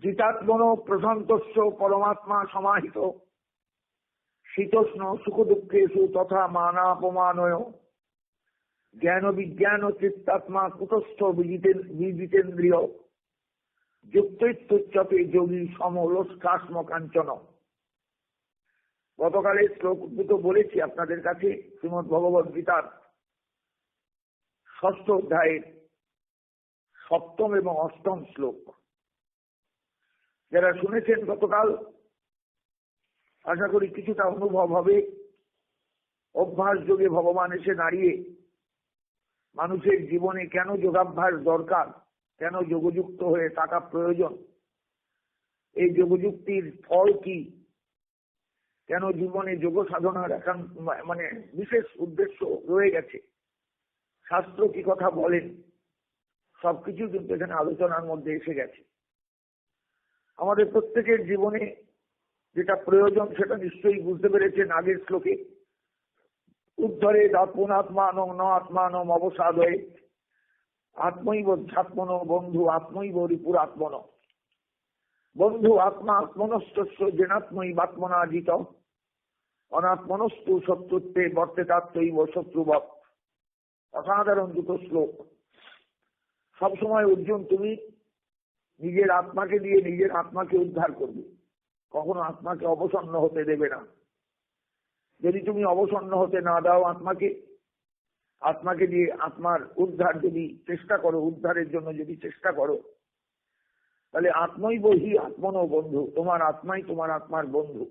জিতাত্মন প্রশান্তস্য পরমাত্মা সমাহিত শীতোষ্ণ সুখ দুঃখেষু তথা মানাপমানয় জ্ঞান বিজ্ঞান চিত্তাত্মা কুটস্থ বিজিতেন্দ্রিয় যুক্তৈত্যুচ্চতে যোগী সমলস্কাশ্ম কাঞ্চন। গতকালে শ্লোক দুটো বলেছি আপনাদের কাছে, শ্রীমদ্ ভগবদ গীতার 6ষ্ঠ অধ্যায়ের 7ম এবং 8ম শ্লোক। যারা শুনেছেন গতকাল, আশা করি কিছুটা অনুভব হবে। অভ্যাস যোগে ভগবান এসে দাঁড়িয়ে মানুষের জীবনে কেন যোগাভ্যাস দরকার, কেন যোগযুক্ত হয়ে থাকা প্রয়োজন, এই যোগযুক্তির ফল কি, কেন জীবনে যোগ সাধনার বিশেষ উদ্দেশ্য রয়ে গেছে, শাস্ত্র কি কথা বলেন, সবকিছু কিন্তু এখানে আলোচনার মধ্যে এসে গেছে। আমাদের প্রত্যেকের জীবনে যেটা প্রয়োজন সেটা নিশ্চয়ই বুঝতে পেরেছেন আগের শ্লোকে। উদ্ধরে আত্মনাত্মানং ন আত্মানম অবসাদয়ে আত্মৈব ধ্যাত্মন বন্ধু আত্মৈব রিপুরাত্মন। বন্ধু আত্মা আত্মনস্তস্য জেনাত্মৈবাত্মনা জিত অনাত্মনস্তু শত্রুত্বে বর্তেতাত্মৈব শত্রুবৎ। অসাধারণ দুটো শ্লোক। সবসময় অর্জুন, তুমি নিজের আত্মাকে দিয়ে নিজের আত্মাকে উদ্ধার করবে, কখনো আত্মাকে অবসন্ন হতে দেবে না। যদি তুমি অবসন্ন হতে না দাও আত্মাকে দিয়ে আত্মার উদ্ধার যদি চেষ্টা করো, উদ্ধারের জন্য যদি চেষ্টা করো, তাহলে আত্মই বহি আত্মনো বন্ধু, তোমার আত্মাই তোমার আত্মার বন্ধু।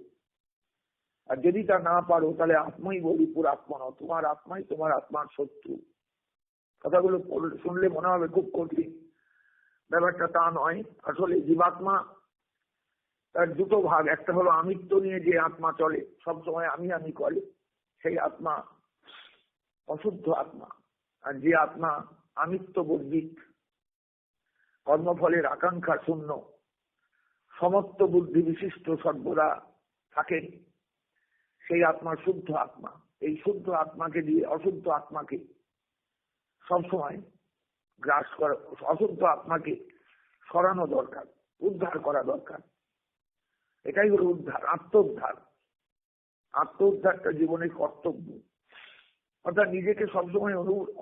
আর যদি তা না পারো তাহলে আত্মই বলি পুরাত্মন, তোমার আত্মাই তোমার আত্মার শত্রু। কথাগুলো শুনলে মনে হবে খুব কঠিন, ব্যাপারটা তা নয়। আসলে জীবাত্মা তার দুটো ভাগ, একটা হলো আমিত্ব নিয়ে যে আত্মা চলে, সবসময় আমি করে, সেই আত্মা অশুদ্ধ আত্মা। আর যে আত্মা আমিত্ব বর্জিত, কর্মফলের আকাঙ্ক্ষা শূন্য, সমস্ত বুদ্ধি বিশিষ্ট সর্বদা থাকে, সেই আত্মা শুদ্ধ আত্মা। এই শুদ্ধ আত্মাকে দিয়ে অশুদ্ধ আত্মাকে সবসময় গ্রাস করা, অশুদ্ধ আত্মাকে সরানো দরকার, উদ্ধার করা দরকার। এটাই হলো উদ্ধার, আত্মোদ্ধার। আত্মোদ্ধারটা জীবনের কর্তব্য। অর্থাৎ নিজেকে সবসময়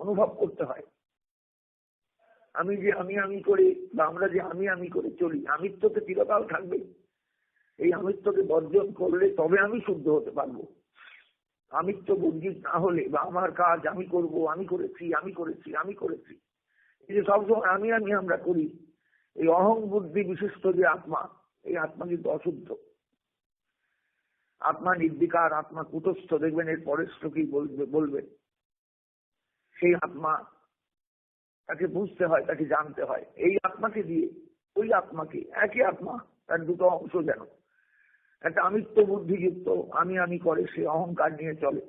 অনুভব করতে হয়, আমি যে আমি করে, বা আমরা যে আমি করে চলি, আমিত্বকে চিরকাল থাকবে। এই আমিত্বকে বর্জন করলে তবে আমি শুদ্ধ হতে পারবো। আমিত্ব বর্জিত না হলে, বা আমার কাজ আমি করব, আমি করেছি, এই যে সবসময় আমি আমরা করি, এই অহং বুদ্ধি বিশিষ্ট যে আত্মা, এই আত্মা কিন্তু অশুদ্ধ। আত্মা নির্বিকার, আত্মা কুটস্থ। দেখবেন এর পরের শ্লোকেই বলবেন সেই আত্মা তাকে বুঝতে হয়, তাকে জানতে হয়। এই আত্মাকে দিয়ে ওই আত্মাকে, একই আত্মা, তার দুটো অংশ যেন। একটা আমিত্ব বুদ্ধিযুক্ত, আমি করে, সে অহংকার নিয়ে চলে।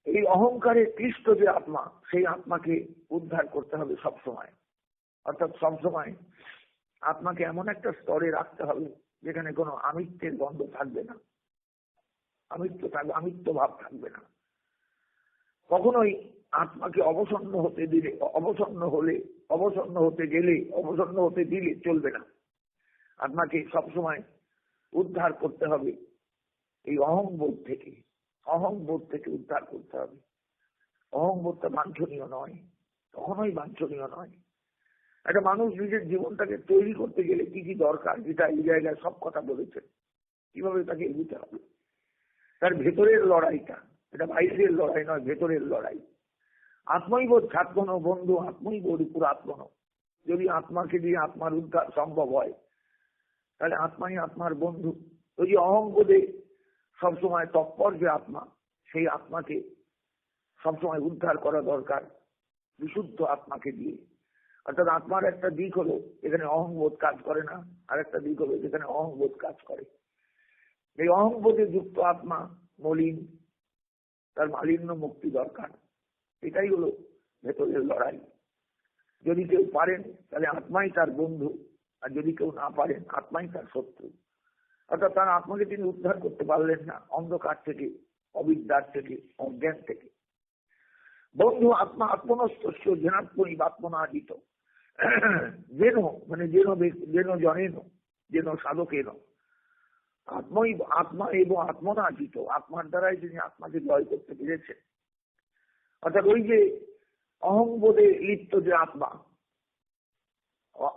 এই অহংকারের ক্লিষ্ট যে আত্মা, সেই আত্মাকে উদ্ধার করতে হবে সবসময়। অর্থাৎ সবসময় আত্মাকে এমন একটা স্তরে রাখতে হবে যেখানে কোনো আমিত্বের গন্ধ থাকবে না, আমিত্ব ভাব থাকবে না। কখনোই আত্মাকে অবসন্ন হতে দিলে চলবে না। আত্মাকে সবসময় উদ্ধার করতে হবে এই অহংবোধ থেকে উদ্ধার করতে হবে। অহংবোধটা বাঞ্ছনীয় নয়, কখনোই বাঞ্ছনীয় নয়। একটা মানুষ নিজের জীবনটাকে তৈরি করতে গেলে কি কি দরকার, যেটা এই জায়গায় সব কথা বলেছেন, কিভাবে তাকে এগোতে হবে, তার ভেতরের লড়াইটা, এটা বাইরের লড়াই নয়, ভেতরের লড়াই। আত্মৈব ধ্যাত্মন বন্ধু আত্মৈব রিপুরাত্মন। যদি আত্মাকে দিয়ে আত্মার উদ্ধার সম্ভব হয়, তাহলে আত্মাই আত্মার বন্ধু। ওই যে অহংবোধে সবসময় তৎপর যে আত্মা, সেই আত্মাকে সবসময় উদ্ধার করা দরকার বিশুদ্ধ আত্মাকে দিয়ে। অর্থাৎ আত্মার একটা দিক হলো এখানে অহংবোধ কাজ করে না, আর একটা দিক হলো যেখানে অহংবোধ কাজ করে। এই অহংবোধে যুক্ত আত্মা মলিন, তার মালিন্য মুক্তি দরকার। এটাই হলো ভেতরের লড়াই। যদি কেউ পারেন তাহলে আত্মাই তার বন্ধু, আর যদি কেউ না পারেন আত্মাই তার শত্রু। অর্থাৎ তার আত্মাকে তিনি উদ্ধার করতে পারলেন না অন্ধকার থেকে, অবিদ্যার থেকে, অজ্ঞান থেকে। বন্ধু আত্মা আত্মনস্তস্য জেনাত্মই বাত্মনাজিত। যেন মানে যেন জনেন, যেন সাধকেন আত্মা এবং আত্মনাচিত, আত্মার দ্বারাই যিনি আত্মাকে জয় করতে পেরেছেন। অর্থাৎ ওই যে অহংবোধে লিপ্ত যে আত্মা,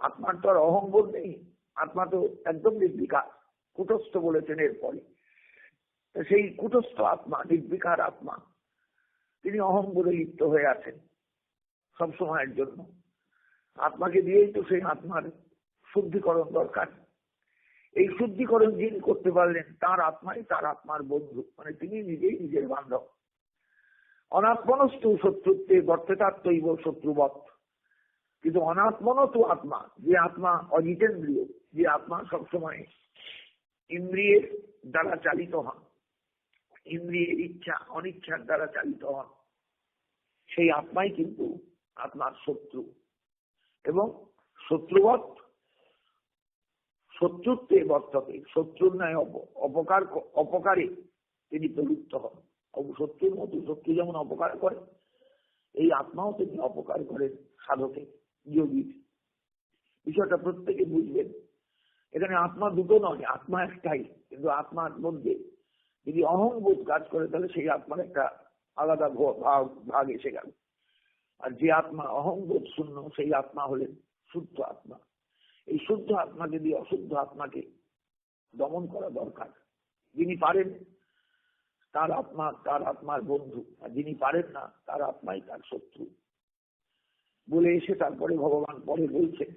আত্মার তো আর অহংবোধ নেই, আত্মা তো একদম নির্বিকার, কুটস্থ বলেছেন এরপরে। সেই কুটস্থ আত্মা, নির্বিকার আত্মা, তিনি অহংবোধে লিপ্ত হয়ে আছেন সবসময়ের জন্য। আত্মাকে দিয়েই তো সেই আত্মার শুদ্ধিকরণ দরকার। এই শুদ্ধিকরণ যিনি করতে পারলেন, তার আত্মাই তার আত্মার বন্ধু, মানে তিনি নিজেই নিজের বান্ধব। অনাত্মনস্তু শত্রুত্বে বর্তেতাত্মৈব শত্রুবৎ। কিন্তু অনাত্মনত আত্মা, যে আত্মা অজিতেন্দ্রিয়, যে আত্মা সবসময় ইন্দ্রিয়ের দ্বারা চালিত হন, ইন্দ্রিয়ের ইচ্ছা অনিচ্ছার দ্বারা চালিত হন, সেই আত্মাই কিন্তু আত্মার শত্রু। এবং শত্রুবৎ শত্রুত্বে বর্ততে, শত্রুর ন্যায় অপকারে তিনি প্রবৃত্ত হন। শত্রুর মতো, শত্রু যেমন অপকার করে, এই আত্মাও তিনি অপকার করেন সাধকের, যোগীর। বিষয়টা প্রত্যেকে বুঝবেন। এখানে আত্মা দুটো নয়, আত্মা একটাই, কিন্তু আত্মার মধ্যে যদি অহংবোধ কাজ করে, তাহলে সেই আত্মার একটা আলাদা ভাগ এসে গেল। আর যে আত্মা অহংবোধ শূন্য, সেই আত্মা হলেন শুদ্ধ আত্মা। এই শুদ্ধ আত্মা যদি অশুদ্ধ আত্মাকে দমন করা দরকার। যিনি পারেন তার আত্মা তার আত্মার বন্ধু, আর যিনি পারেন না তার আত্মাই তার শত্রু বলে এসে তারপরে ভগবান পরে বলছেন,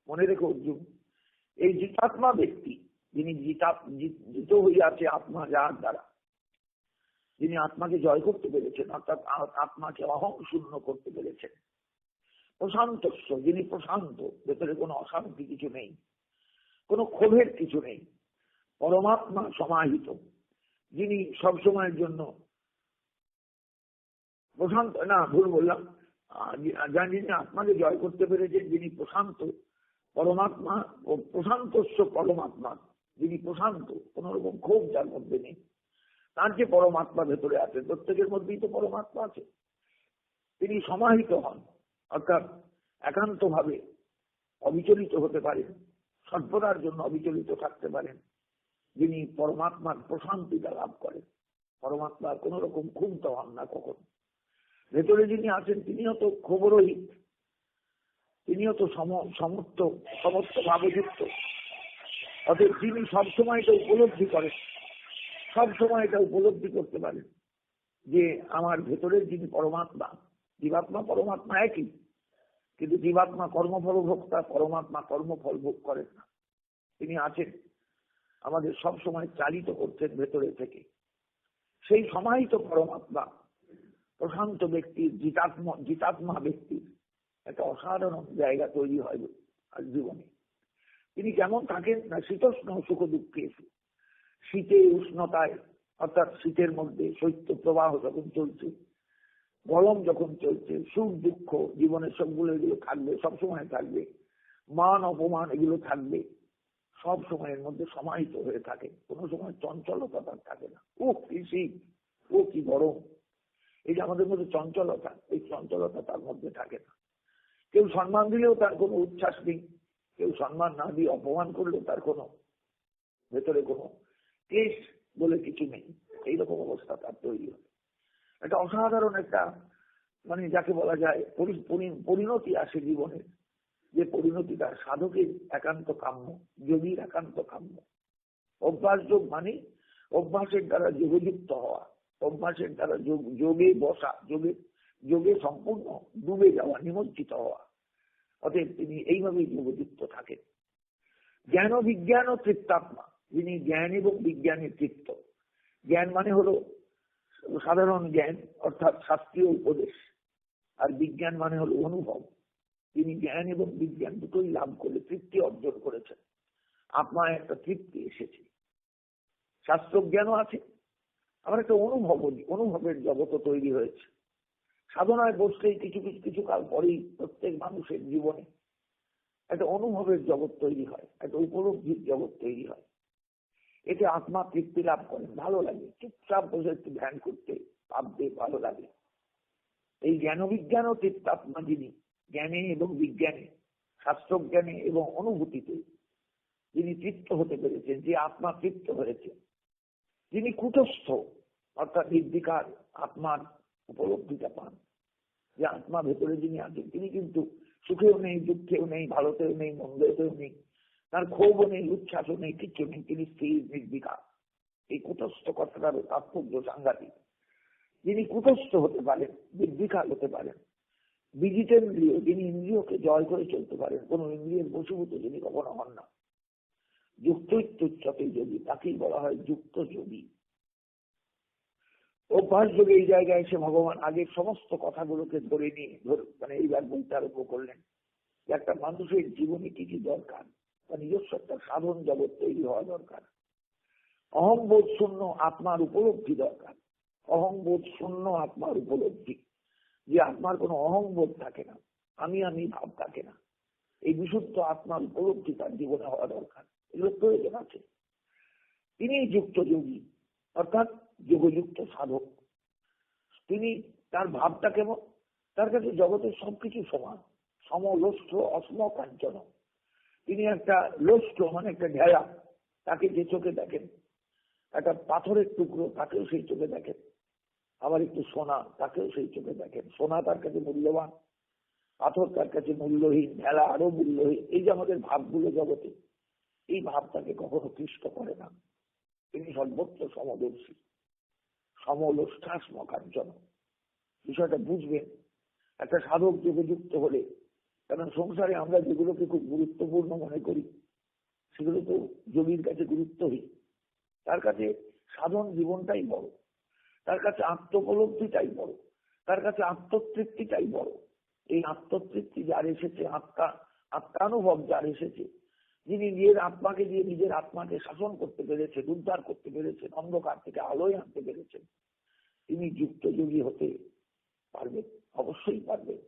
মনে রেখো অর্জুন, এই জিতাত্মা ব্যক্তি, যিনি জিত হইয়াছে আত্মা যার দ্বারা, যিনি আত্মাকে জয় করতে পেরেছেন, অর্থাৎ আত্মাকে অহং শূন্য করতে পেরেছেন। প্রশান্তস্য, যিনি প্রশান্ত, ভেতরে কোনো অশান্তি কিছু নেই, কোনো ক্ষোভের কিছু নেই। পরমাত্মা সমাহিত, যিনি সবসময়ের জন্য প্রশান্ত, না ভুল বললাম, যিনি আত্মাকে জয় করতে পেরেছেন, যিনি প্রশান্ত, পরমাত্মা ও প্রশান্তস্য পরমাত্মা, যিনি প্রশান্ত, কোন রকম ক্ষোভ যার মধ্যে নেই, তার যে পরমাত্মা ভেতরে আছে, প্রত্যেকের মধ্যেই তো পরমাত্মা আছে, তিনি সমাহিত হন, অর্থাৎ একান্ত ভাবে অবিচলিত হতে পারেন, সর্বদার জন্য অবিচলিত থাকতে পারেন, যিনি পরমাত্মার প্রশান্তিটা লাভ করেন। পরমাত্মার কোন রকম ক্ষুব্ধ হন না কখন। ভেতরে যিনি আছেন তিনিও তো ক্ষোভরহিত, তিনিও তো সমস্ত ভাবযুক্ত। অতএব তিনি সবসময় এটা উপলব্ধি করেন, সবসময় এটা উপলব্ধি করতে পারেন যে আমার ভেতরের যিনি পরমাত্মা, জীবাত্মা পরমাত্মা একই, কিন্তু জীবাত্মা কর্মফল ভোক্তা, পরমাত্মা কর্মফল ভোগ করেন না। তিনি আছেন, আমাদের সব সময় চালিত করছেন ভেতরে থেকে। সেই সমাহিত পরমাত্মা, প্রশান্ত ব্যক্তির, জিতাত্মা ব্যক্তির একটা অসাধারণ জায়গা তৈরি হয় আর জীবনে। তিনি কেমন থাকেন না, শীতোষ্ণ সুখ দুঃখে, শীতে উষ্ণতায়, অর্থাৎ শীতের মধ্যে শৈত্য প্রবাহ যখন চলছে, গরম যখন চলছে, সুখ দুঃখ জীবনের সবগুলো, এগুলো থাকবে, সবসময় থাকবে, মান অপমান এগুলো থাকবে, সব সময়ের মধ্যে সমাহিত হয়ে থাকে। কোনো সময় চঞ্চলতা তার থাকে না। ও কি শীত, ও কি গরম, এই যে আমাদের মধ্যে চঞ্চলতা, এই চঞ্চলতা তার মধ্যে থাকে না। কেউ সম্মান দিলেও তার কোনো উচ্ছ্বাস নেই, কেউ সম্মান না দিয়ে অপমান করলেও তার কোনো ভেতরে কোনো কেশ বলে কিছু নেই। এইরকম অবস্থা তার তৈরি হয়। একটা অসাধারণ একটা, মানে যাকে বলা যায় পরিণতি আসে জীবনে, যে পরিণতিটা সাধকের একান্ত কাম্য, যোগীর একান্ত কাম্য। অভ্যাস যোগ মানে অভ্যাসের দ্বারা যোগযুক্ত হওয়া, অভ্যাসের দ্বারা যোগে বসা, যোগে সম্পূর্ণ ডুবে যাওয়া, নিমজ্জিত হওয়া। অতএব তিনি এইভাবেই যোগযুক্ত থাকেন। জ্ঞান ও বিজ্ঞান ও তৃপ্তাত্মা, যিনি জ্ঞান এবং বিজ্ঞানের তৃপ্ত। জ্ঞান মানে হলো সাধারণ জ্ঞান, অর্থাৎ শাস্ত্রীয় উপদেশ, আর বিজ্ঞান মানে হলো অনুভব। তিনি জ্ঞান এবং বিজ্ঞান দুটোই লাভ করে তৃপ্তি অর্জন করেছেন। আপনার একটা তৃপ্তি এসেছে, শাস্ত্র জ্ঞানও আছে, আমার একটা অনুভবের জগৎ তৈরি হয়েছে। সাধনায় বসলেই কিছু কাল পরেই প্রত্যেক মানুষের জীবনে একটা অনুভবের জগৎ তৈরি হয়, একটা উপলব্ধির জগৎ তৈরি হয়। এতে আত্মা তৃপ্তি লাভ করেন, ভালো লাগে, চুপচাপ বসে একটু ধ্যান করতে, ভাবতে ভালো লাগে। এই জ্ঞান বিজ্ঞান ও তৃপ্তাত্মা, যিনি জ্ঞানে এবং বিজ্ঞানে শাস্ত্রজ্ঞানে এবং অনুভূতিতে যিনি তৃপ্ত হতে পেরেছেন, যে আত্মা তৃপ্ত হয়েছে, যিনি কুটস্থ অর্থাৎ নির্বিকার আত্মার উপলব্ধিটা পান, যে আত্মা ভেতরে যিনি আছেন, তিনি কিন্তু সুখেও নেই, দুঃখেও নেই, ভালোতেও নেই, মন্দেতেও নেই, তার ক্ষোভও নেই, উচ্ছ্বাসও নেই, কিচ্ছু নেই, তিনি স্থির নির্বিকার। এই কুটস্থ কথাটার তাৎপর্য সাংঘাতিক। যিনি কুটস্থ হতে পারেন, নির্বিকার হতে পারেন, বিজিতেন্দ্রিয়, যিনি ইন্দ্রিয়কে জয় করে চলতে পারেন, কোন ইন্দ্রিয়ের বশীভূত যিনি কখনো হন না, যুক্তোচ্চতে যোগী, তাকেই বলা হয় যুক্ত যোগী। অভ্যাস যোগে এই জায়গায় এসে ভগবান আগের সমস্ত কথাগুলোকে ধরে নিয়ে মানে এইবার বলতে আরম্ভ করলেন যে একটা মানুষের জীবনে কি কি দরকার, বা নিজস্ব একটা সাধন জগৎ তৈরি হওয়া দরকার। অহংবোধ শূন্য আত্মার উপলব্ধি দরকার। অহংবোধ শূন্য আত্মার উপলব্ধি, যে আত্মার কোনো অহংবোধ থাকে না, আমি আমি ভাব থাকে না, এই বিশুদ্ধ আত্মার উপলব্ধি তার জীবনে হওয়া দরকার। এগুলো প্রয়োজন আছে। তিনি যুক্ত যোগী অর্থাৎ যোগযুক্ত সাধক। তিনি, তার ভাবটা কেমন, তার কাছে জগতের সবকিছু সমান, সমলোষ্ঠ অসম কাঞ্চন। তিনি একটা লোষ্ঠ মানে একটা ঢেলা, তাকে যে চোখে দেখেন, একটা পাথরের টুকরো তাকেও সেই চোখে দেখেন, আবার একটু সোনা তাকেও সেই চোখে দেখেন। সোনা তার কাছে মূল্যবান, পাথর তার কাছে মূল্যহীন, ঢেলা আরো মূল্যহীন। এই যে আমাদের ভাবগুলো জগতে, এই ভাব তাকে কখনো ক্লিষ্ট করে না। তিনি সর্বত্র সমদর্শী, সমলোষ্ঠাশ্ম কাঞ্চন। বিষয়টা বুঝবেন একটা সাধক যোগযুক্ত হলে। কারণ সংসারে আমরা যেগুলোকে খুব গুরুত্বপূর্ণ মনে করি, সেগুলো তো যোগীর কাছে গুরুত্বহীন। তার কাছে সাধন জীবনটাই বড়, তার কাছে আত্মোপলব্ধিটাই বড়, তার কাছে আত্মতৃপ্তিটাই বড়। এই আত্মতৃপ্তি যার এসেছে, আত্মানুভব যার এসেছে, যিনি নিজের আত্মাকে দিয়ে নিজের আত্মাকে শাসন করতে পেরেছেন, উদ্ধার করতে পেরেছেন, অন্ধকার থেকে আলোয় আনতে পেরেছেন, তিনি যুক্ত যোগী হতে পারবেন, অবশ্যই পারবেন।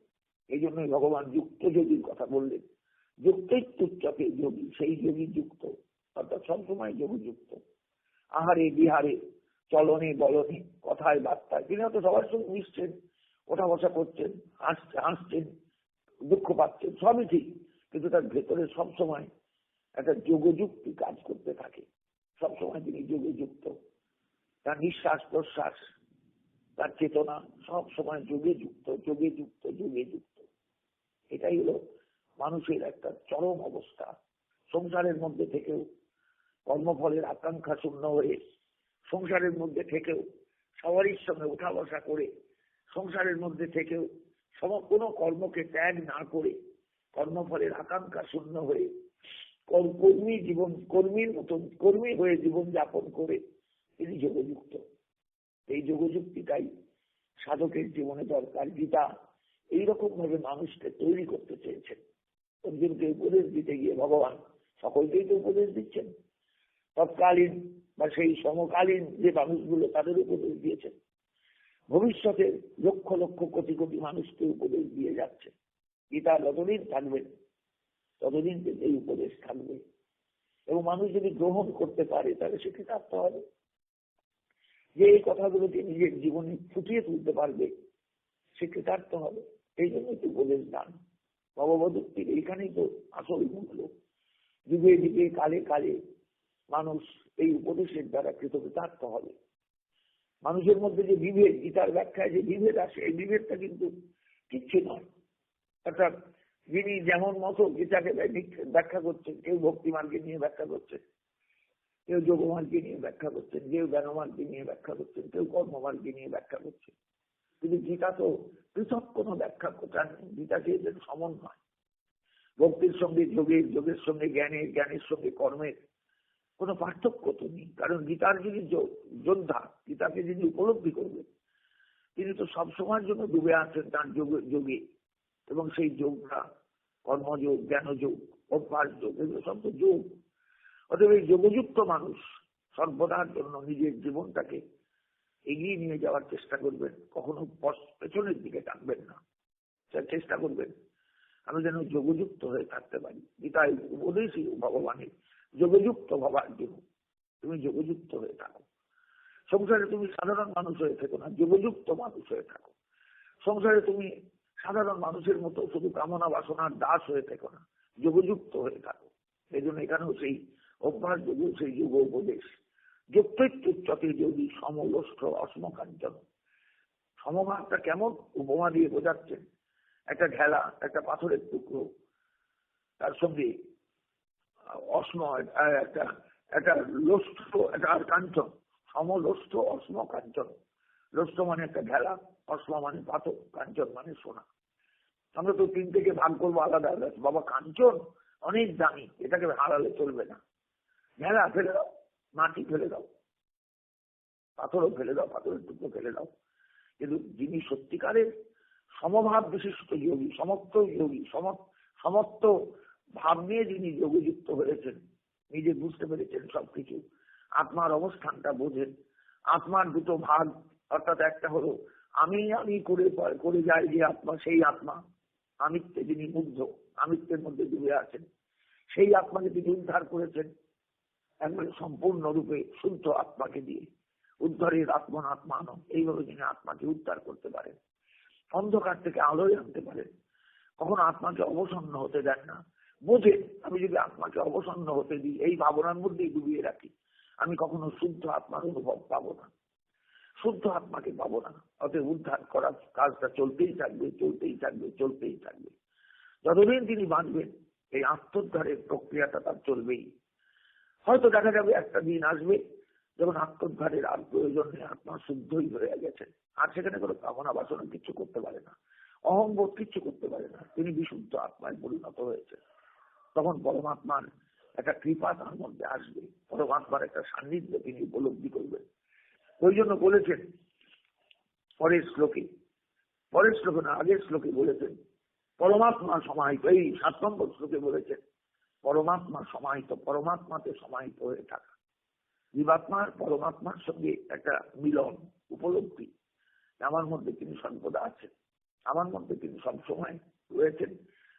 এই জন্যই ভগবান যুক্ত যোগীর কথা বললেন। যুক্তৈত্যুচ্চকে যোগী, সেই যোগী যুক্ত অর্থাৎ সবসময় যোগযুক্ত। আহারে বিহারে, চলনে বলনে, কথায় বার্তায় তিনি হয়তো সবার সঙ্গে মিশছেন, ওঠা বসা করছেন, হাসছেন, দুঃখ পাচ্ছেন, সবই ঠিক, কিন্তু তার ভেতরে সবসময় একটা যোগযুক্তি কাজ করতে থাকে। সবসময় তিনি যোগযুক্ত, তার নিঃশ্বাস প্রশ্বাস, তার চেতনা সব সময় যোগে যুক্ত, যোগে যুক্ত, যোগে যুক্ত। এটাই হলো মানুষের একটা চরম অবস্থা। সংসারের মধ্যে থেকেও কর্মফলের আকাঙ্ক্ষা শূন্য হয়ে, সংসারের মধ্যে থেকেও সবারই সঙ্গে উঠা বসা করে, সংসারের মধ্যে থেকেও কোনো কর্মকে ত্যাগ না করে, কর্মফলের আকাঙ্ক্ষা শূন্য হয়ে কর্মী জীবন, কর্মীর মতন কর্মী হয়ে জীবন যাপন করে তিনি যোগযুক্ত। এই যোগযুক্তিটাই সাধকের জীবনে দরকার। গীতা এইরকম ভাবে মানুষকে তৈরি করতে চেয়েছেন। অর্জুনকে উপদেশ দিতে গিয়ে ভগবান সকলকেই তো উপদেশ দিচ্ছেন, তৎকালীন বা সেই সমকালীন যে মানুষগুলো তাদের উপদেশ দিয়েছেন, ভবিষ্যতের লক্ষ লক্ষ কোটি কোটি মানুষকে উপদেশ দিয়ে যাচ্ছে। গীতা যতদিন থাকবেন ততদিন এই উপদেশ থাকবে, এবং মানুষ যদি গ্রহণ করতে পারে তাহলে সে কৃতার্থ হবে। যে এই কথাগুলোকে নিজের জীবনে ফুটিয়ে তুলতে পারবে সে কৃতার্থ হবে। এই জন্যই তো উপদেশ দান, ভগবদ্গীতার এইখানেই তো আসল মূল্য। যুগে যুগে কালে কালে মানুষ এই উপদেশের দ্বারা কৃতকৃতার্থ হবে। মানুষের মধ্যে যে বিভেদ, গীতার ব্যাখ্যায় যে বিভেদ আসে, এই বিভেদটা কিন্তু কিচ্ছু নয়। অর্থাৎ যিনি যেমন মতো গীতাকে ব্যাখ্যা করছেন, কেউ ভক্তিমার্গে নিয়ে ব্যাখ্যা করছেন, কেউ যোগমার্গে নিয়ে ব্যাখ্যা করছেন, কেউ জ্ঞানমার্গে নিয়ে ব্যাখ্যা করছেন, কেউ কর্মমার্গে নিয়ে ব্যাখ্যা করছেন। কিন্তু গীতা তো পৃথক কোনো ব্যাখ্যা করছেন, গীতা চেয়েছেন সমন্বয়। ভক্তির সঙ্গে যোগের, যোগের সঙ্গে জ্ঞানের, জ্ঞানের সঙ্গে কর্মের কোনো পার্থক্য তো নেই। কারণ গীতার যিনি যোদ্ধা, গীতাকে যিনি উপলব্ধি করবেন, তিনি তো সবসময়ের জন্য ডুবে আছেন তার যোগে। এবং সেই যোগটা কর্মযোগ, জ্ঞানযোগ, অভ্যাস যোগ, এগুলো সব তো যোগ। অতএব এই যোগযুক্ত মানুষ সর্বদার জন্য নিজের জীবনটাকে এগিয়ে নিয়ে যাওয়ার চেষ্টা করবেন, কখনো পেছনের দিকে টানবেন না। চেষ্টা করবেন আমি যেন যোগযুক্ত হয়ে থাকতে পারি। গীতায় উপদেশই ভগবানের যোগযুক্ত হবার জন্য। তুমি যোগযুক্ত হয়ে থাকো। সংসারে তুমি সাধারণ মানুষ হয়ে থেকো না, যোগযুক্ত মানুষ হয়ে থাকো। সংসারে তুমি সাধারণ মানুষের মতো শুধু কামনা বাসনার দাস হয়ে থেকো না, যোগযুক্ত হয়ে থাকো। এই জন্য এখানেও সেই অভ্যাস যোগ, সেই যোগ উপদেশ। যুক্তোচ্চতে যদি সমলস্ট অসমকাঞ্চন। সমভাবটা কেমন উপমা দিয়ে বোঝাচ্ছেন, একটা ঢেলা, একটা পাথরের টুকরো, তার সঙ্গে অস্ম একটা একটা লোষ্ঠ, একটা আর কাঞ্চন, সমলোষ্ঠ অস্ম কাঞ্চন। লোষ্ঠ মানে একটা ঢেলা, অস্ম মানে পাথর, কাঞ্চন মানে সোনা। আমরা তো তিন থেকে ভাগ করবো আলাদা আলাদা। বাবা কাঞ্চন অনেক দামি, এটাকে হারালে চলবে না। ঢেলা ফেলে দাও, মাটি ফেলে দাও, পাথরও ফেলে দাও, পাথরের টুকরো ফেলে দাও। কিন্তু যিনি সত্যিকারের সমভাব বিশিষ্ট যোগী, সমস্ত যোগী, সমস্ত ভাব নিয়ে যিনি যোগযুক্ত হয়েছেন, নিজে বুঝতে পেরেছেন সবকিছু, আত্মার অবস্থানটা বোঝেন, আত্মার দুটো ভাগ, অর্থাৎ একটা হলো আমি আমি করে যায় যে আত্মা, সেই আত্মা আমিত্বে যিনি মুগ্ধ, আমিত্বের মধ্যে ডুবে আছেন, সেই আত্মাকে তিনি উদ্ধার করেছেন একবারে সম্পূর্ণরূপে শুদ্ধ আত্মাকে দিয়ে। উদ্ধারের আত্মনাত্মান, এইভাবে যিনি আত্মাকে উদ্ধার করতে পারেন, অন্ধকার থেকে আলোয় আনতে পারেন, কখনো আত্মাকে অবসন্ন হতে দেন না। বোঝেন আমি যদি আত্মাকে অবসন্ন হতে দিই, এই ভাবনার মধ্যেই ডুবিয়ে রাখি, আমি কখনো শুদ্ধ আত্মার অনুভব পাবো না, শুদ্ধ আত্মাকে পাবো না। অতএব উদ্ধার করার কাজটা চলতেই থাকবে, চলতেই থাকবে, চলতেই থাকবে। যতদিন তিনি বাঁচবেন এই আত্মোদ্ধারের প্রক্রিয়াটা তার চলবেই। হয়তো দেখা যাবে একটা দিন আসবে যখন আত্মোদ্ধারের আর প্রয়োজন নেই, আত্মা শুদ্ধই হয়ে গেছেন, আর সেখানে কোনো কামনা বাসনা কিছু করতে পারে না, অহংবোধ কিছু করতে পারে না, তিনি বিশুদ্ধ আত্মায় পরিণত হয়েছে। তখন পরমাত্মার একটা কৃপা তার মধ্যে আসবে, পরমাত্মার একটা সান্নিধ্য তিনি উপলব্ধি করবেন। ওই জন্য বলেছেন পরের শ্লোকে না আগের শ্লোকে বলেছেন পরমাত্মা সমাহিত, এই 7 নম্বর শ্লোকে বলেছেন পরমাত্মা সমাহিত, পরমাত্মাতে সমাহিত হয়ে থাকা। জীবাত্মার পরমাত্মার সঙ্গে একটা মিলন, উপলব্ধি, আমার মধ্যে তিনি সর্বদা আছেন, আমার মধ্যে তিনি সবসময় রয়েছেন,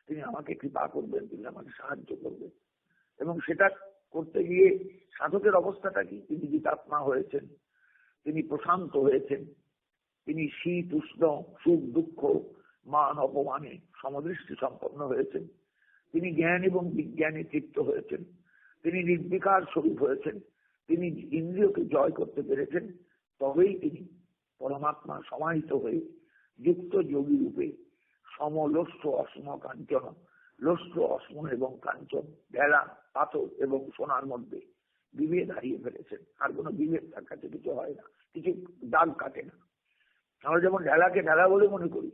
তিনি আমাকে কৃপা করবেন, তিনি আমাকে সাহায্য করবেন। এবং সেটা করতে গিয়ে সাধকের অবস্থাটা কি, তিনি জিতাত্মা হয়েছেন, তিনি প্রশান্ত হয়েছেন, তিনি শীত উষ্ণ, সুখ দুঃখ, মান অপমানে সমদৃষ্টি সম্পন্ন হয়েছেন, তিনি জ্ঞান এবং বিজ্ঞানে তৃপ্ত হয়েছেন, তিনি নির্বিকার স্বরূপ হয়েছেন, তিনি ইন্দ্রিয়কে জয় করতে পেরেছেন। তবেই তিনি পরমাত্মা সমাহিত হয়ে যুক্ত যোগী রূপে সমলোষ্ঠ অস্ম কাঞ্চন, লোষ্ঠ অস্ম এবং কাঞ্চন, ঢেলা, পাথর এবং সোনার মধ্যে বিভেদ হারিয়ে ফেলেছেন। আর কোনো বিভেদ তার কাছে কিছু হয় না, কিছু দাগ কাটে না। আমরা যেমন ঢেলাকে ঢেলা বলে মনে করি,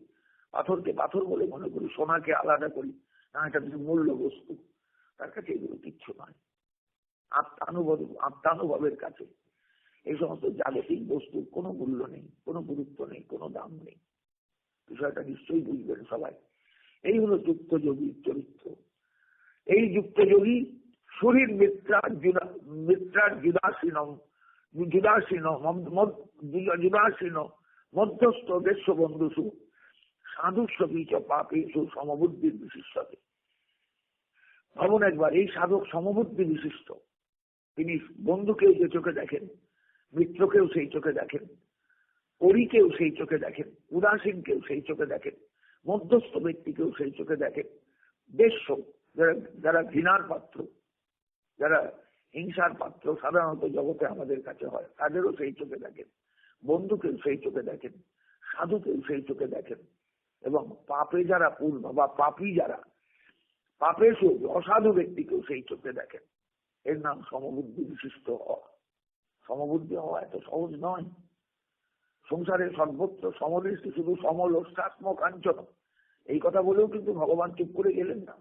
পাথরকে পাথর বলে মনে করি, সোনাকে আলাদা করি, না এটা মূল্য বস্তু, তার কাছে এগুলো কিচ্ছু নয়। আত্মানুভবের কাছে এই সমস্ত জাগতিক বস্তুর কোনো মূল্য নেই, কোনো গুরুত্ব নেই, কোনো দাম নেই। বিষয়টা নিশ্চয়ই বুঝবেন সবাই। এই হলো যুক্ত যোগীর চরিত্র। এই যুক্ত যোগী শরীর যুদাসীন মধ্যস্থ দেশ বন্ধুসু সাধুস্ব বীচ পাপেশু সমবুদ্ধির বিশিষ্টতে। ভাবুন একবার, এই সাধক সমবুদ্ধি বিশিষ্ট, তিনি বন্ধুকেও যে চোখে দেখেন, মিত্রকেও সেই চোখে দেখেন, পরীকেও সেই চোখে দেখেন, উদাসীনকেও সেই চোখে দেখেন, মধ্যস্থ ব্যক্তিকেও সেই চোখে দেখেন, দেশ্য যারা ঘৃণার পাত্র, যারা হিংসার পাত্র সাধারণত জগতে আমাদের কাছে হয়, তাদেরও সেই চোখে দেখেন, বন্ধুকেও সেই চোখে দেখেন, সাধুকেও সেই চোখে দেখেন, এবং পাপে যারা পূর্ণ বা পাপী যারা, পাপে অসাধু ব্যক্তিকেও সেই চোখে দেখেন। এর নাম সমবুদ্ধি বিশিষ্ট হওয়া। সমবুদ্ধি হওয়া এত সহজ নয়। সংসারের সর্বত্র সমদৃষ্টি, শুধু সমলোষ্টাত্ম কাঞ্চন, এই কথা বলেও কিন্তু ভগবান চুপ করে গেলেন না।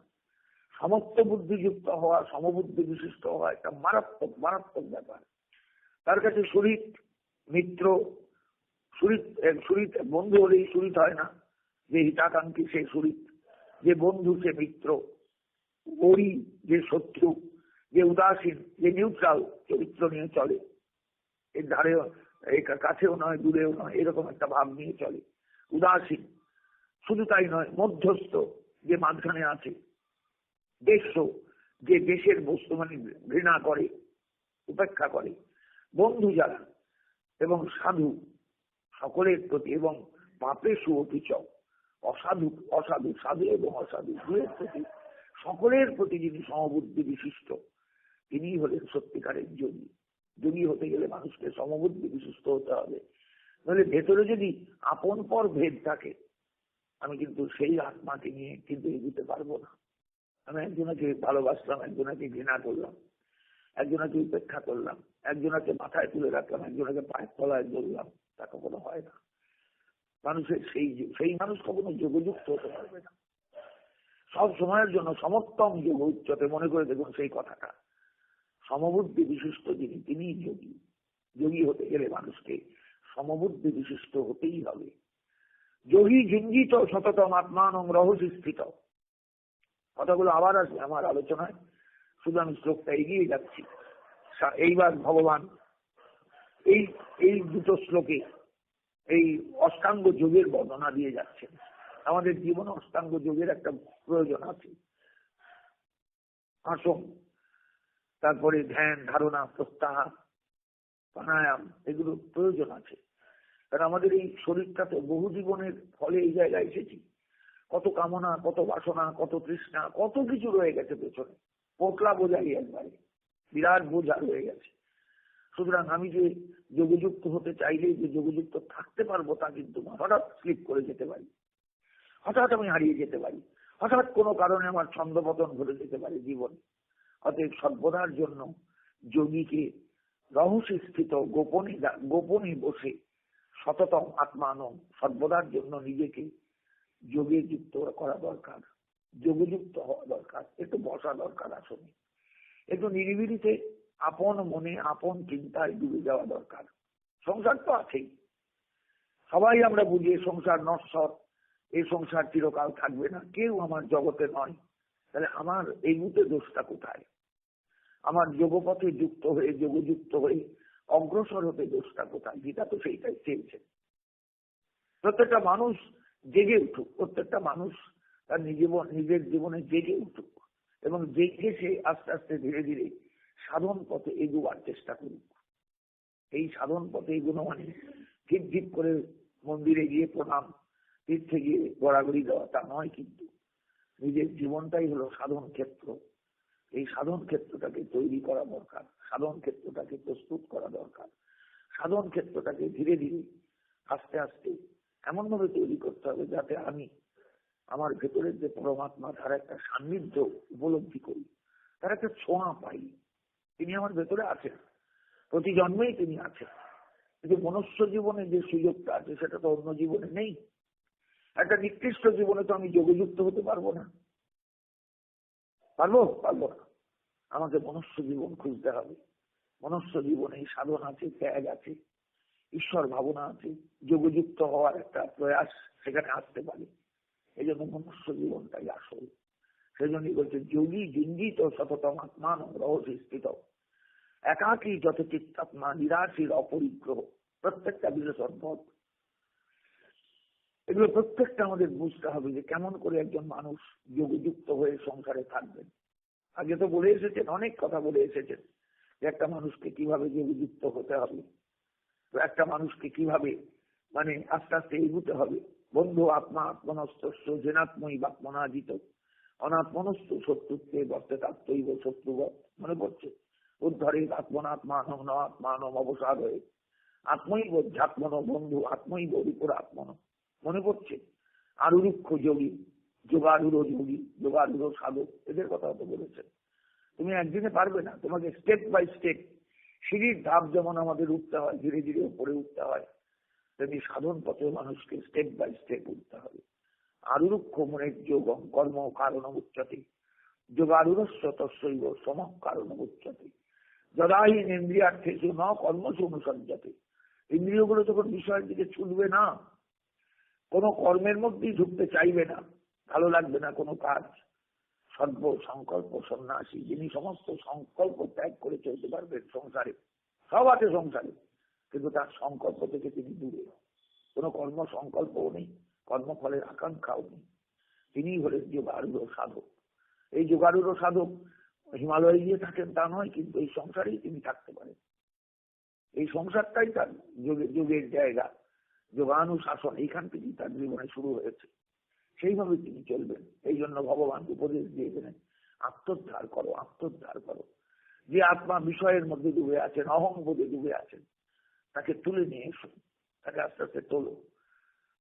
সমস্ত বুদ্ধিযুক্ত হওয়া, সমবুদ্ধি বিশিষ্ট হওয়া একটা মারাত্মক মারাত্মক ব্যাপার। তার কাছে সুরিত মিত্র, সুরিত বন্ধু হলেই সুরিত হয় না, যে হিতাকাঙ্ক্ষী সে সুরিত, যে বন্ধু সে মিত্র, ওরই যে শত্রু, যে উদাসীন, যে নিউট্রাল চরিত্র নিয়ে চলে, এর ধারে কাছেও নয় দূরেও নয়, এরকম একটা ভাব নিয়ে চলে, উদাসীন। শুধু তাই নয়, মধ্যস্থ, যে মাঝখানে আছে, দেশ্য, যে দেশের বস্তু মানে ঘৃণা করে, উপেক্ষা করে, বন্ধু যারা, এবং সাধু সকলের প্রতি, এবং পাপে সুঅপিচ, অসাধু, সাধু এবং অসাধু দুয়ের প্রতি সকলের প্রতি যিনি সমবুদ্ধি বিশিষ্ট, তিনিই হলেন সত্যিকারের যোগী। যোগী হতে গেলে মানুষকে সমবুদ্ধি বিশিষ্ট হতে হবে, নাহলে ভেতরে যদি আপন পর ভেদ থাকে, আমি কিন্তু সেই আত্মাকে নিয়ে কিন্তু এগোতে পারবো না। আমি একজনকে ভালোবাসলাম, একজনকে ঘৃণা করলাম, একজনকে উপেক্ষা করলাম, একজনকে মাথায় তুলে রাখলাম, একজনকে পায়ের তলায় ধরলাম, তা কখনো হয় না। মানুষের সেই মানুষ কখনো যোগযুক্ত হতে পারবে না। সব সময়ের জন্য সমর্থম যোগ উচ্চতে, মনে করে দেখুন সেই কথাটা। সমবুদ্ধি বিশিষ্ট যিনি, তিনিই যোগী। যোগী হতে গেলে মানুষকে সমবুদ্ধি বিশিষ্ট হতেই হবে। যোগী ঝিঞ্জিত সততম আত্মানং রহস্য স্থিত। কথাগুলো আবার আসবে আমার আলোচনায়, শুধু আমি শ্লোকটা এগিয়ে যাচ্ছি। এইবার ভগবান এই দুটো শ্লোকে এই অষ্টাঙ্গ যোগের বর্ণনা দিয়ে যাচ্ছেন। আমাদের জীবনে অষ্টাঙ্গ যোগের একটা প্রয়োজন আছে। আসন, তারপরে ধ্যান, ধারণা, প্রত্যাহার, প্রাণায়াম, এগুলো প্রয়োজন আছে। কারণ আমাদের এই শরীরটাতে বহু জীবনের ফলে এই জায়গায় এসেছি। কত কামনা, কত বাসনা, কত তৃষ্ণা, কত কিছু রয়ে গেছে পেছনে। পোটলা বোঝাই একবারে, বিরাট বোঝা রয়ে গেছে। সুতরাং আমি যে যোগযুক্ত হতে চাইলে যে যোগযুক্ত থাকতে পারবো তা কিন্তু হঠাৎ স্লিপ করে যেতে পারি, হঠাৎ আমি হারিয়ে যেতে পারি, হঠাৎ কোনো কারণে আমার ছন্দপতন ঘটে যেতে পারে জীবনে। অতএব সর্বদার জন্য যোগীকে রহস্য স্থিত গোপনে বসে সততম আত্মানম, সর্বদার জন্য নিজেকে যোগে যুক্ত করা দরকার, যোগযুক্ত হওয়া দরকার। একটু বসা দরকার আসলে, একটু নিরিবিলিতে আপন মনে আপন চিন্তায় ডুবে যাওয়া দরকার। সংসার তো আছেই, সবাই আমরা বুঝি সংসার নশ্বর, এই সংসার চিরকাল থাকবে না, কেউ আমার জগতে নয়। তাহলে আমার এই মুহূর্তে দোষটা কোথায়? আমার যোগপথে যুক্ত হয়ে, যোগযুক্ত হয়ে অগ্রসর হতে দোষটা কোথায়? গীতা তো সেইটাই চেয়েছে। প্রত্যেকটা মানুষ জেগে উঠুক, প্রত্যেকটা মানুষ তার নিজের জীবনে জেগে উঠুক, এবং জেগে সে আস্তে আস্তে ধীরে ধীরে সাধন পথে এগোবার চেষ্টা করুক। এই সাধন পথে এগোনো মানে ঝিপ ঝিপ করে মন্দিরে গিয়ে প্রণাম, তীর্থে গিয়ে গড়াগড়ি দেওয়া তা নয়। কিন্তু নিজের জীবনটাই হলো সাধন ক্ষেত্র। এই সাধন ক্ষেত্রটাকে তৈরি করা দরকার, সাধন ক্ষেত্রটাকে প্রস্তুত করা দরকার, সাধন ক্ষেত্রটাকে ধীরে ধীরে আস্তে আস্তে এমন ভাবে তৈরি করতে হবে যাতে আমি আমার ভেতরের যে পরমাত্মা, তার একটা সান্নিধ্য উপলব্ধি করি, তার একটা ছোঁয়া পাই। তিনি আমার ভেতরে আছেন, প্রতি জন্মেই তিনি আছেন, কিন্তু মনুষ্য জীবনে যে সুযোগটা আছে সেটা তো অন্য জীবনে নেই। একটা নিকৃষ্ট জীবনে তো আমি যোগযুক্ত হতে পারবো না, পারবো না। আমাকে মনুষ্য জীবন খুঁজতে হবে। মনুষ্য জীবনে সাধন আছে, ত্যাগ আছে, ঈশ্বর ভাবনা আছে, যোগযুক্ত হওয়ার একটা প্রয়াস সেখানে আসতে পারে। এই জন্য মনুষ্য জীবনটাই আসল। সেই জন্যই বলছে যোগী জিঞ্জিত সততম আত্মান রহস্য স্থিত, একাকী যত চিত্তাত্মা নিরাশীর অপরিগ্রহ। প্রত্যেকটা বিশেষণ পথ, এগুলো প্রত্যেকটা আমাদের বুঝতে হবে যে কেমন করে একজন মানুষ যোগযুক্ত হয়ে সংসারে থাকবেন। আগে তো বলে এসেছেন, অনেক কথা বলে এসেছেন যে একটা মানুষকে কিভাবে যোগযুক্ত হতে হবে, তো একটা মানুষকে কিভাবে মানে আস্তে আস্তে এগুতে হবে। বন্ধু আত্মা আত্মনস্তস্য জেনাত্মই বাত্মনাজিত অনাত্মনস্ত শত্রুত্বে বর্তেতাত্মৈব শত্রুবৎ। মনে পড়ছে? উদ্ধারে আত্মনাত্মানম ন আত্মানম অবসাদ হয়ে আত্মৈব ঝাত্মন বন্ধু আত্মৈব বিপুরাত্মন। মনে পড়ছে? আরুরুক্ষ যোগী, যোগারুর যোগী, যোগারুর সাধক, এদের কথা তো বলেছেন। তুমি একদিনে পারবে না, তোমাকে স্টেপ বাই স্টেপ সিঁড়ির ধাপ যেমন আমাদের উঠতে হয়, ধীরে ধীরে উপরে উঠতে হয়, তেমনি সাধন পথে মানুষকে স্টেপ বাই স্টেপ উঠতে হবে। আরুরুক্ষ মনের যোগম কর্ম কারণ উচ্চতে, যোগারুরস্য তস্যৈব সম কারণ উচ্চতে, যদাহীন ইন্দ্রিয়ার্থেষু ন কর্মসু অনুসজ্জাতে। ইন্দ্রিয়গুলো যখন বিষয়ের দিকে ছুটবে না, কোনো কর্মের মধ্যেই ঢুকতে চাইবে না, ভালো লাগবে না কোনো কাজ, সর্ব সংকল্প সন্ন্যাসী, যিনি সমস্ত সংকল্প ত্যাগ করে চলতে পারবেন সংসারে, সব আছে সংসারে, কিন্তু তার সংকল্প থেকে তিনি দূরে, কোনো কর্ম সংকল্পও নেই, কর্মফলের আকাঙ্ক্ষাও নেই। তিনিই হলেন যোগারূঢ় সাধক। এই যোগারূঢ় সাধক হিমালয়ে গিয়ে থাকেন তা নয়, কিন্তু এই সংসারেই তিনি থাকতে পারেন। এই সংসারটাই তার যোগের জায়গা, যোগানুশাসন এইখান থেকেই তার জীবনে শুরু হয়েছে, সেইভাবে তিনি চলবেন। এই জন্য ভগবান উপদেশ দিয়ে গেলেন আত্মোদ্ধার করো, আত্মোদ্ধার করো। যে আত্মা বিষয়ের মধ্যে ডুবে আছেন, অহংবোধে ডুবে আছেন, তাকে তুলে নিয়ে এসো, তাকে আস্তে আস্তে তোলো,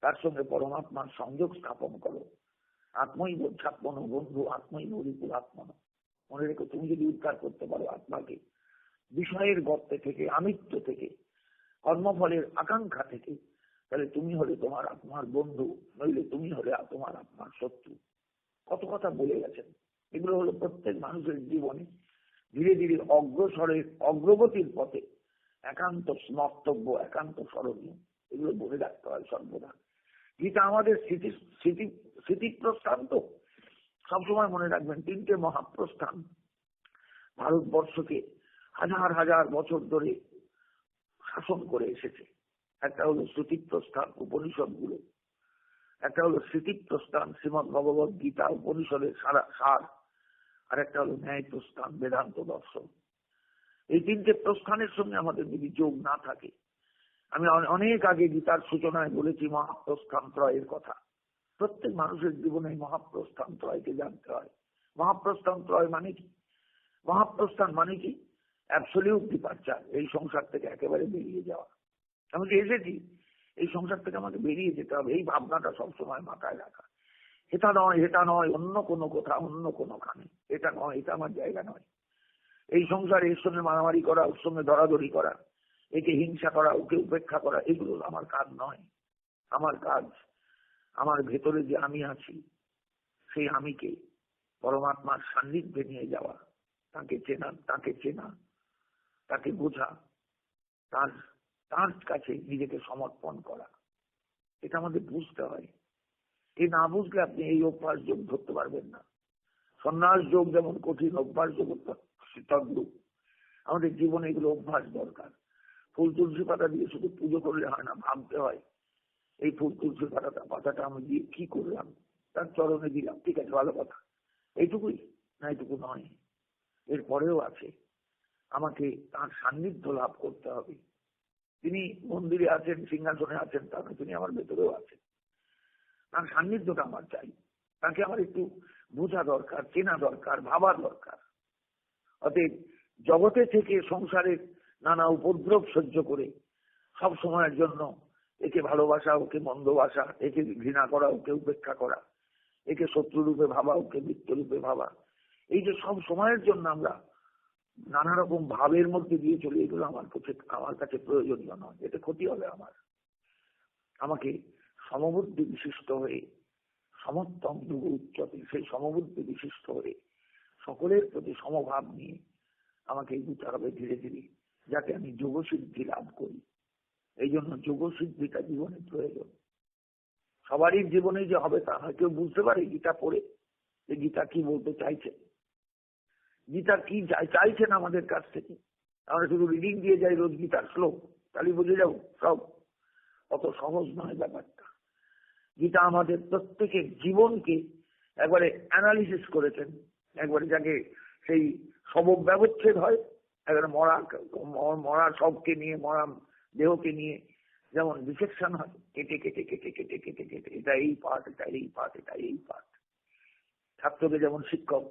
তার সঙ্গে পরমাত্মার সংযোগ স্থাপন করো। আত্মই বোধাত্মন বন্ধু, আত্মই হরিপুর আত্মন। মনে রেখো, তুমি যদি উদ্ধার করতে পারো আত্মাকে বিষয়ের গর্তে থেকে, আমিত্ব থেকে, কর্মফলের আকাঙ্ক্ষা থেকে, তাহলে তুমি হলে তোমার আত্মার বন্ধু, নইলে তুমি হলে তোমার আত্মার শত্রু। কত কথা বলে গেছেন। এগুলো হলো প্রত্যেক মানুষের জীবনে ধীরে ধীরে অগ্রগতির পথে একান্ত স্মর্তব্য, একান্ত স্মরণীয়। এগুলো বলে রাখতে হয় সর্বদা। গীতা আমাদের স্মৃতিপ্রস্থান তো সবসময় মনে রাখবেন, তিনটে মহাপ্রস্থান ভারতবর্ষকে হাজার হাজার বছর ধরে শাসন করে এসেছে। একটা হলো শ্রুতিপ্রস্থান, উপনিষদ গুলো, একটা হলো স্মৃতিপ্রস্থান, শ্রীমদ ভগবত গীতা উপনিষদের সার, আর একটা হলো ন্যায় প্রস্থান, বেদান্ত দর্শন। এই তিনটে প্রস্থানের সঙ্গে আমাদের যদি যোগ না থাকে, আমি অনেক আগে গীতার সূচনায় বলেছি মহাপ্রস্থান ত্রয়ের কথা। প্রত্যেক মানুষের জীবনে মহাপ্রস্থান ত্রয়কে জানতে হয়। মহাপ্রস্থান ত্রয় মানে কি? মহাপ্রস্থান মানে কি? অ্যাবসলিউট ডিপারচার, এই সংসার থেকে একেবারে বেরিয়ে যাওয়া। আমি যে এসেছি, এই সংসার থেকে আমাকে বেরিয়ে যেতে হবে, এই ভাবনাটা সবসময় মাথায় রাখা। এটা নয়, এটা নয়, অন্য কোনো কোথা, অন্য কোনোখানে, এটা নয়, এটা আমার জায়গা নয়। এই সংসারে এর সঙ্গে মারামারি করা, ওর সঙ্গে ধরাধরি করা, একে হিংসা করা, ওকে উপেক্ষা করা, এগুলো আমার কাজ নয়। আমার কাজ আমার ভেতরে যে আমি আছি, সেই আমিকে পরমাত্মার সান্নিধ্যে নিয়ে যাওয়া, তাকে চেনা, তাকে বোঝা, তার কাছে নিজেকে সমর্পণ করা। এটা আমাদের বুঝতে হয়। এই না বুঝলে আপনি এই অভ্যাস যোগ ধরতে পারবেন না। সন্ন্যাস যোগ যেমন কঠিন, অভ্যাস যোগ তদ্রূপ। আমাদের জীবনে এগুলো অভ্যাস দরকার। ফুল তুলসী পাতা দিয়ে শুধু পুজো করলে হয় না, ভাবতে হয় এই ফুল তুলসী পাতাটা আমি দিয়ে কি করলাম, তার চরণে দিলাম, ঠিক আছে, ভালো কথা। এইটুকুই না, এইটুকু নয়, এরপরেও আছে। আমাকে তার সান্নিধ্য লাভ করতে হবে। তিনি মন্দিরে আছেন, সিংহাসনে আছেন, তার তিনি আমার ভেতরেও আছেন। তার সান্নিধ্যটা আমার চাই। তাকে আমার একটু বোঝা দরকার, চেনা দরকার, ভাবা দরকার। অতএব জগতে থেকে সংসারের নানা উপদ্রব সহ্য করে সব সময়ের জন্য একে ভালোবাসা, ওকে মন্দবাসা, একে ঘৃণা করা, ওকে উপেক্ষা করা, একে শত্রু রূপে ভাবা, ওকে মৃত্যু রূপে ভাবা, এই যে সব সময়ের জন্য আমরা নানা রকম ভাবের মধ্যে দিয়ে চলি, এগুলো আমার কাছে প্রয়োজনীয় নয়। এতে ক্ষতি হবে আমার। আমাকে সমবুদ্ধি বিশিষ্ট হয়ে, সমত্তম যুগ উচ্চতে, সেই সমবুদ্ধি বিশিষ্ট হয়ে সকলের প্রতি সমভাব নিয়ে আমাকে এগোতে হবে ধীরে ধীরে, যাতে আমি যোগসিদ্ধি লাভ করি। এই জন্য যোগসিদ্ধিটা জীবনে প্রয়োজন। সবারই জীবনে যে হবে তা নয়। কেউ বুঝতে পারে গীতা পড়ে যে গীতা কি বলতে চাইছে, গীতা কি চাইছেন আমাদের কাছ থেকে। আমরা শুধু রিডিং দিয়ে যাই রোজ গীতার শ্লোক, তাহলে বুঝে যাবো সব। অত সহজ নয় ব্যাপারটা। গীতা আমাদের প্রত্যেকের জীবনকে একবারে অ্যানালিসিস করেছেন। একবারে যাকে সেই সবক ব্যবচ্ছেদ হয়, একবারে মরা সবকে নিয়ে, মরা দেহকে নিয়ে যেমন ডিসেকশন হয়, কেটে কেটে কেটে কেটে কেটে কেটে, এটা এই পার্ট, এটা এই পার্ট, এটা এই পার্ট। ছাত্রকে যেমন শিক্ষক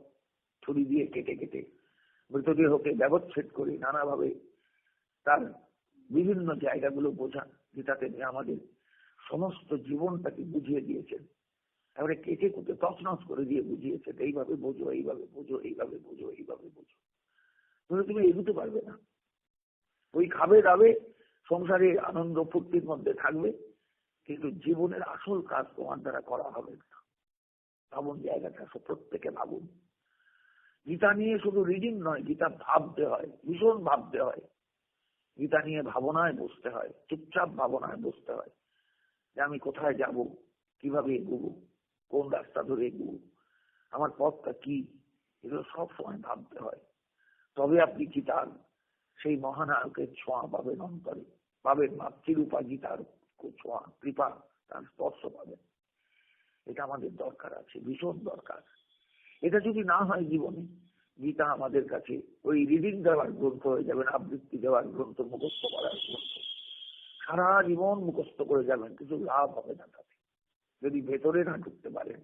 ছুরি দিয়ে কেটে কেটে মৃতদেহকে ব্যবচ্ছেদ করে নানাভাবে তার বিভিন্ন জায়গাগুলো বোঝান, যেটাতে আমাদের সমস্ত জীবনটাকে বুঝিয়ে দিয়েছেন। এবারে কেটে কুটে তছনছ করে দিয়ে বুঝিয়েছেন, এইভাবে বোঝো, এইভাবে বোঝো, এইভাবে বোঝো, এইভাবে বোঝো। তুমি এগুতে পারবে না। ওই খাবে দাবে, সংসারে আনন্দ ফুর্তির মধ্যে থাকবে, কিন্তু জীবনের আসল কাজ তোমার দ্বারা করা হবে না। ভাবুন জায়গাটা, প্রত্যেকে ভাবুন। গীতা নিয়ে শুধু রিডিং নয়, গীতা ভাবতে হয়, ভীষণ ভাবতে হয়। গীতা নিয়ে ভাবনায় বসতে হয়, চুপচাপ ভাবনায় বসতে হয় যে আমি কোথায় যাব, কিভাবে এগোবো, কোন রাস্তা ধরে এগোবো, আমার পথটা কি, এগুলো সব সময় ভাবতে হয়। তবে আপনি গীতার সেই মহানায়কের ছোঁয়া পাবেন অন্তরে, পাবেন মাতৃরূপা গীতার ছোঁয়া, কৃপা, তার স্পর্শ পাবেন। এটা আমাদের দরকার আছে, ভীষণ দরকার। এটা যদি না হয় জীবনে, গীতা আমাদের কাছে ওই রিডিং দেওয়ার গ্রন্থ হয়ে যাবেন, আবৃত্তি দেওয়ার গ্রন্থ, মুখস্থ করার গ্রন্থ। সারা জীবন মুখস্থ করে যাবেন, কিছু লাভ হবে না তাতে, যদি ভেতরে না ঢুকতে পারেন।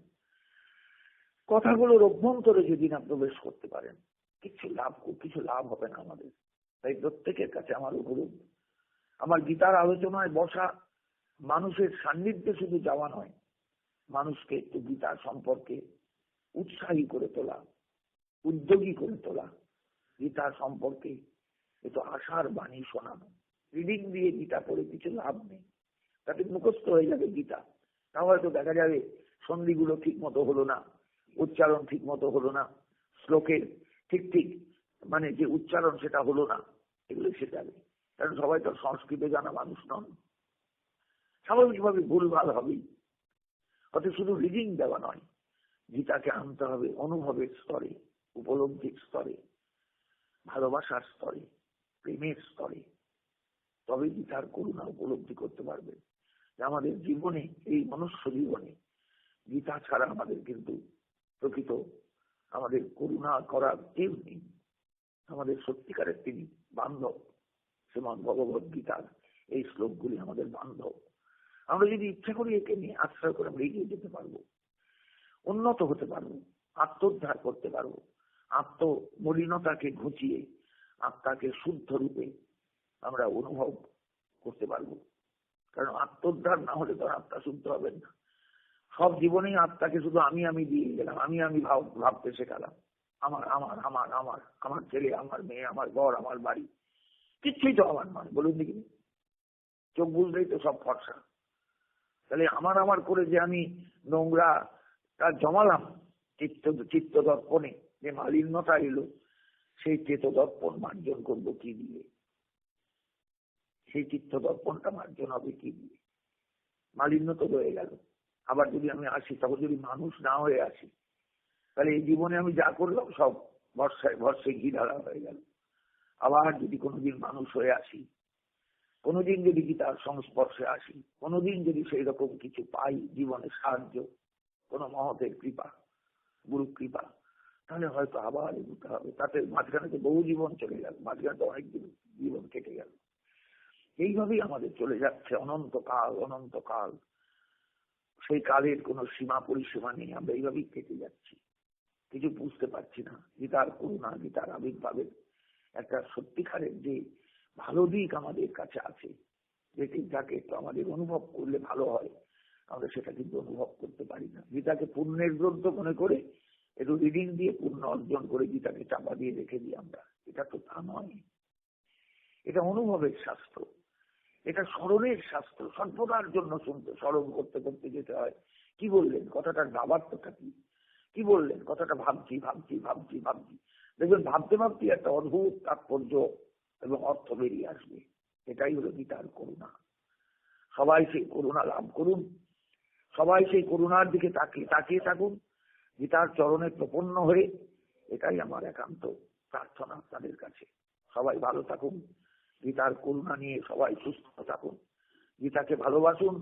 কথাগুলোর অভ্যন্তরে যদি না প্রবেশ করতে পারেন, কিছু লাভ হবে না আমাদের। তাই প্রত্যেকের কাছে আমার অনুরোধ, আমার গীতার আলোচনায় বসা মানুষের সান্নিধ্যে শুধু যাওয়া নয়, মানুষকে একটু গীতা সম্পর্কে উৎসাহী করে তোলা, উদ্যোগী করে তোলা, গীতা সম্পর্কে একটু আশার বাণী শোনানো। রিডিং দিয়ে গীতা পড়ে কিছু লাভ নেই, তাতে মুখস্থ হয়ে যাবে গীতা, তা হয়তো দেখা যাবে সন্ধিগুলো ঠিক মতো হলো না, উচ্চারণ ঠিক মতো হলো না, শ্লোকের ঠিক মানে যে উচ্চারণ সেটা হলো না, এগুলো শেখাবে। কারণ সবাই তো সংস্কৃত জানা মানুষ নন, স্বাভাবিকভাবে ভুলভাল হবেই। অত শুধু রিডিং দেওয়া নয়, গীতাকে আনতে হবে অনুভবের স্তরে, উপলব্ধির স্তরে, ভালোবাসার স্তরে, প্রেমের স্তরে। তবে গীতার করুণা উপলব্ধি করতে পারবে যে আমাদের জীবনে, এই মনুষ্য জীবনে গীতা ছাড়া আমাদের কিন্তু প্রকৃত আমাদের করুণা করার কেউ নেই। আমাদের সত্যিকারের তিনি বান্ধব। শ্রীমদ্ ভগবত গীতার এই শ্লোকগুলি আমাদের বান্ধব। আমরা যদি ইচ্ছা করি একে নিয়ে আশ্রয় করে আমরা এগিয়ে যেতে পারবো, উন্নত হতে পারবো, আত্মোদ্ধার করতে পারবো, আত্মমলিনতাকে ঘুচিয়ে আত্মাকে শুদ্ধ রূপে আমরা অনুভব করতে পারবো। কারণ আত্মোদ্ধার না হলে তো আত্মা শুদ্ধ হবেন না। সব জীবনেই আত্মাকে শুধু আমি দিয়ে গেলাম, আমি ভাবতে শেখালাম, আমার আমার আমার আমার আমার ছেলে, আমার মেয়ে, আমার ঘর, আমার বাড়ি, কিচ্ছুই তো আমার নয়। বলুন দেখি, চোখ বুঝলেই তো সব ফর্সা। তাহলে আমার করে যে আমি নোংরা তা জমালাম চিত্ত দর্পণে, যে মালিন্যতা এলো, সেই চেত দর্পণ মার্জন করবো কি দিয়ে? সেই চিত্ত দর্পণটা মার্জন হবে কি দিয়ে? মালিন্য তো রয়ে গেল। আবার যদি আমি আসি, তখন যদি মানুষ না হয়ে আসি, তাহলে এই জীবনে আমি যা করলাম সব ভরসায় ঘি ঢালা হয়ে গেল। আবার যদি কোনোদিন মানুষ হয়ে আসি, কোনোদিন যদি গীতার সংস্পর্শে আসি, কোনোদিন যদি সেই রকম কিছু পাই জীবনে সাহায্য, কোন মহতের কৃপা, গুরু কৃপা, তাহলে হয়তো আবার এগোতে হবে। তাতে মাঝখানে তো বহু জীবন চলে গেল, মাঝখানে তো অনেক জীবন কেটে গেল। এইভাবেই আমাদের চলে যাচ্ছে অনন্তকাল। সেই কালের কোন সীমা পরিসীমা নেই, আমরা এইভাবেই কেটে যাচ্ছি, কিছু বুঝতে পারছি না। গীতার করুণা, গীতার আবির্ভাবের একটা সত্যিকারের যে ভালো দিক আমাদের কাছে আছে, যেটি যাকে একটু আমাদের অনুভব করলে ভালো হয়, আমরা সেটা কিন্তু অনুভব করতে পারি না। গীতাকে পুণ্যের গ্রন্থ মনে করে একটু রিডিং দিয়ে পুণ্য অর্জন করে গীতাকে চাপা দিয়ে রেখে দিই আমরা। এটা তো তা নয়, এটা অনুভবের শাস্ত্র, এটা স্মরণের শাস্ত্র। সর্বদার জন্য শুনতে, স্মরণ করতে করতে যেতে হয়। কি বললেন কথাটার ভাবার্থটা কি বললেন কথাটা, ভাবছি। দেখবেন ভাবতে একটা অদ্ভুত তাৎপর্য এবং অর্থ বেরিয়ে আসবে। এটাই হলো গীতার করুণা। সবাই সেই করুণা লাভ করুন, সবাই সেই করুণার দিকে তাকিয়ে থাকুন, গীতার চরণে প্রপন্ন হয়ে। এটাই আমার একান্ত প্রার্থনা তাদের কাছে। সবাই ভালো থাকুন, গীতার করুণা নিয়ে সবাই সুস্থ থাকুন, গীতাকে ভালোবাসুন,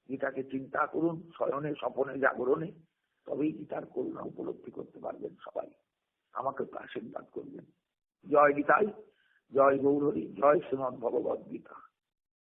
গীতাকে চিন্তা করুন শয়নে স্বপনে জাগরণে। তবেই গীতার করুণা উপলব্ধি করতে পারবেন সবাই। আমাকে আশীর্বাদ করবেন। জয় গীতাই, জয় গৌরহরি, জয় শ্রীমদ্ ভগবদ্ গীতা।